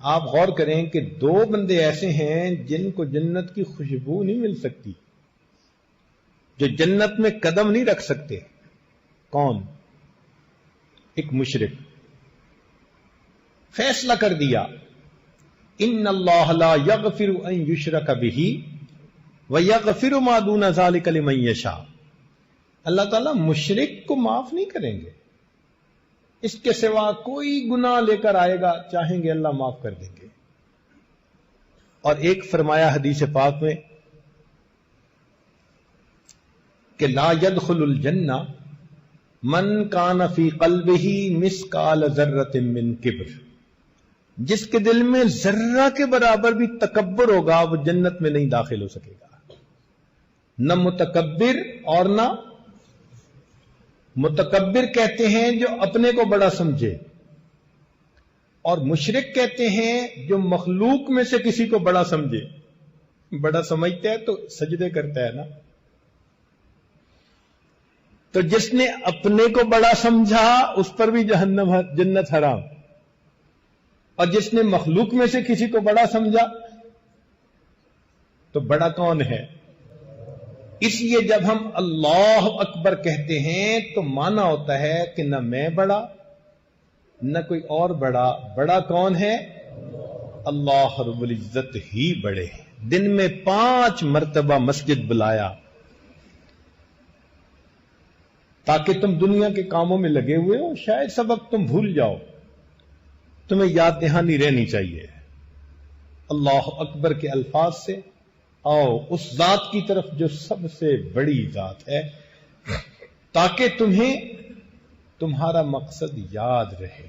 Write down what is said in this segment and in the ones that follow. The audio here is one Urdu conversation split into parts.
آپ غور کریں کہ دو بندے ایسے ہیں جن کو جنت کی خوشبو نہیں مل سکتی، جو جنت میں قدم نہیں رکھ سکتے۔ کون؟ ایک مشرک۔ فیصلہ کر دیا ان اللہ لا یغفر ان یشرک بہ ویغفر ما دون ذلک لمن یشاء، اللہ تعالیٰ مشرک کو معاف نہیں کریں گے، اس کے سوا کوئی گناہ لے کر آئے گا چاہیں گے اللہ معاف کر دیں گے۔ اور ایک فرمایا حدیث پاک میں کہ لا يدخل الجنہ من کان فی قلبہ مثقال ذرۃ من کبر، جس کے دل میں ذرہ کے برابر بھی تکبر ہوگا وہ جنت میں نہیں داخل ہو سکے گا۔ نہ متکبر اور نہ متکبر کہتے ہیں جو اپنے کو بڑا سمجھے، اور مشرک کہتے ہیں جو مخلوق میں سے کسی کو بڑا سمجھے۔ بڑا سمجھتا ہے تو سجدے کرتا ہے نا، تو جس نے اپنے کو بڑا سمجھا اس پر بھی جنت حرام، اور جس نے مخلوق میں سے کسی کو بڑا سمجھا تو بڑا کون ہے؟ اس لیے جب ہم اللہ اکبر کہتے ہیں تو معنی ہوتا ہے کہ نہ میں بڑا نہ کوئی اور بڑا، بڑا کون ہے؟ اللہ رب العزت ہی بڑے ہیں۔ دن میں 5 مرتبہ مسجد بلایا تاکہ تم دنیا کے کاموں میں لگے ہوئے ہو، شاید سبق تم بھول جاؤ، تمہیں یاد دہانی رہنی چاہیے۔ اللہ اکبر کے الفاظ سے آؤ اس ذات کی طرف جو سب سے بڑی ذات ہے، تاکہ تمہیں تمہارا مقصد یاد رہے۔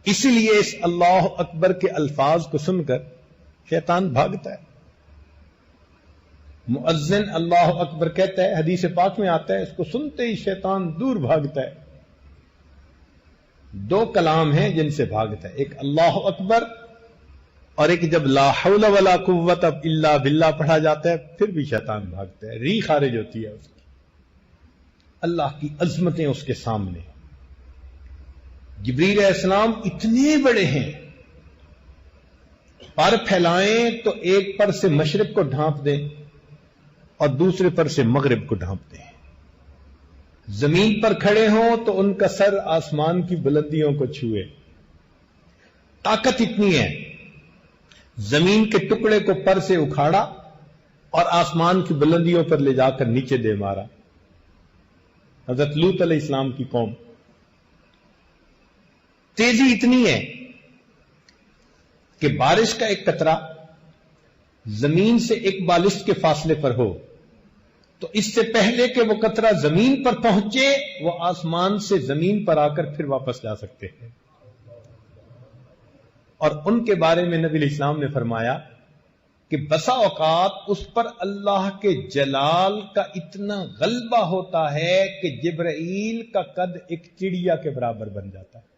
اسی لیے اس اللہ اکبر کے الفاظ کو سن کر شیطان بھاگتا ہے۔ مؤذن اللہ اکبر کہتا ہے، حدیث پاک میں آتا ہے، اس کو سنتے ہی شیطان دور بھاگتا ہے۔ 2 کلام ہیں جن سے بھاگتا ہے، ایک اللہ اکبر، اور ایک جب لا حول ولا قوت الا باللہ پڑھا جاتا ہے پھر بھی شیطان بھاگتا ہے، ری خارج ہوتی ہے اس کی۔ اللہ کی عظمتیں اس کے سامنے۔ جبریل علیہ السلام اتنے بڑے ہیں، پر پھیلائیں تو ایک پر سے مشرق کو ڈھانپ دیں اور دوسرے پر سے مغرب کو ڈھانپ دیں۔ زمین پر کھڑے ہوں تو ان کا سر آسمان کی بلندیوں کو چھوئے۔ طاقت اتنی ہے، زمین کے ٹکڑے کو پر سے اکھاڑا اور آسمان کی بلندیوں پر لے جا کر نیچے دے مارا۔ حضرت لوط علیہ السلام کی قوم، تیزی اتنی ہے کہ بارش کا ایک قطرہ زمین سے ایک بالشت کے فاصلے پر ہو تو اس سے پہلے کہ وہ قطرہ زمین پر پہنچے وہ آسمان سے زمین پر آ کر پھر واپس جا سکتے ہیں۔ اور ان کے بارے میں نبی علیہ السلام نے فرمایا کہ بسا اوقات اس پر اللہ کے جلال کا اتنا غلبہ ہوتا ہے کہ جبرائیل کا قد ایک چڑیا کے برابر بن جاتا ہے۔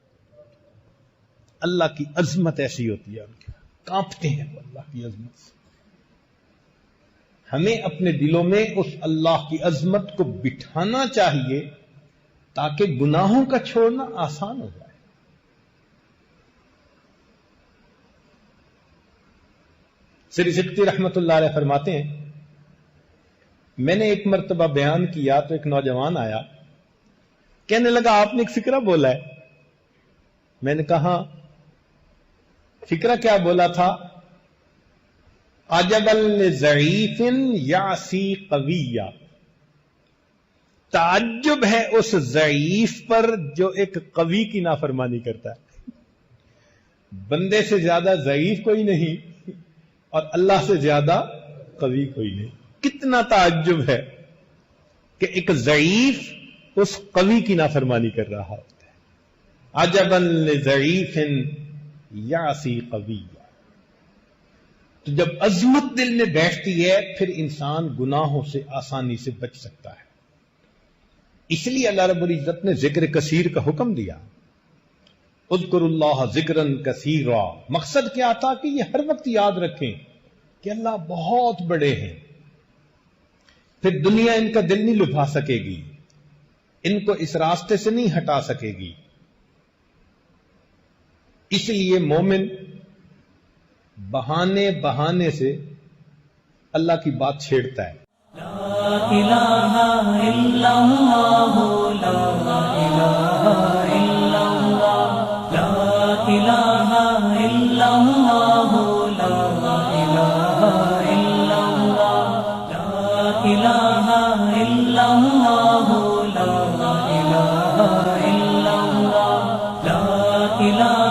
اللہ کی عظمت ایسی ہوتی ہے، ان کے کانپتے ہیں وہ اللہ کی عظمت سے۔ ہمیں اپنے دلوں میں اس اللہ کی عظمت کو بٹھانا چاہیے تاکہ گناہوں کا چھوڑنا آسان ہو جائے۔ سری سکتی رحمت اللہ علیہ فرماتے ہیں، میں نے ایک مرتبہ بیان کیا تو ایک نوجوان آیا، کہنے لگا آپ نے ایک فقرہ بولا ہے۔ میں نے کہا فقرہ کیا بولا تھا؟ عجبا لضعیف یعصی قویا، تعجب ہے اس ضعیف پر جو ایک قوی کی نافرمانی کرتا ہے۔ بندے سے زیادہ ضعیف کوئی نہیں اور اللہ سے زیادہ قوی کوئی نہیں۔ کتنا تعجب ہے کہ ایک ضعیف اس قوی کی نافرمانی کر رہا ہوتا ہے۔ عجبا لضعیف یعصی قویا۔ تو جب عظمت دل میں بیٹھتی ہے پھر انسان گناہوں سے آسانی سے بچ سکتا ہے۔ اس لیے اللہ رب العزت نے ذکر کثیر کا حکم دیا، اذکروا اللہ ذکرا کثیرا۔ مقصد کیا تھا کہ یہ ہر وقت یاد رکھیں کہ اللہ بہت بڑے ہیں، پھر دنیا ان کا دل نہیں لبھا سکے گی، ان کو اس راستے سے نہیں ہٹا سکے گی۔ اس لیے مومن بہانے بہانے سے اللہ کی بات چھیڑتا ہے. لا الہ الا اللہ لا الہ الا اللہ لا الہ الا اللہ لا الہ الا اللہ لا الہ الا اللہ لا الہ الا اللہ لا الہ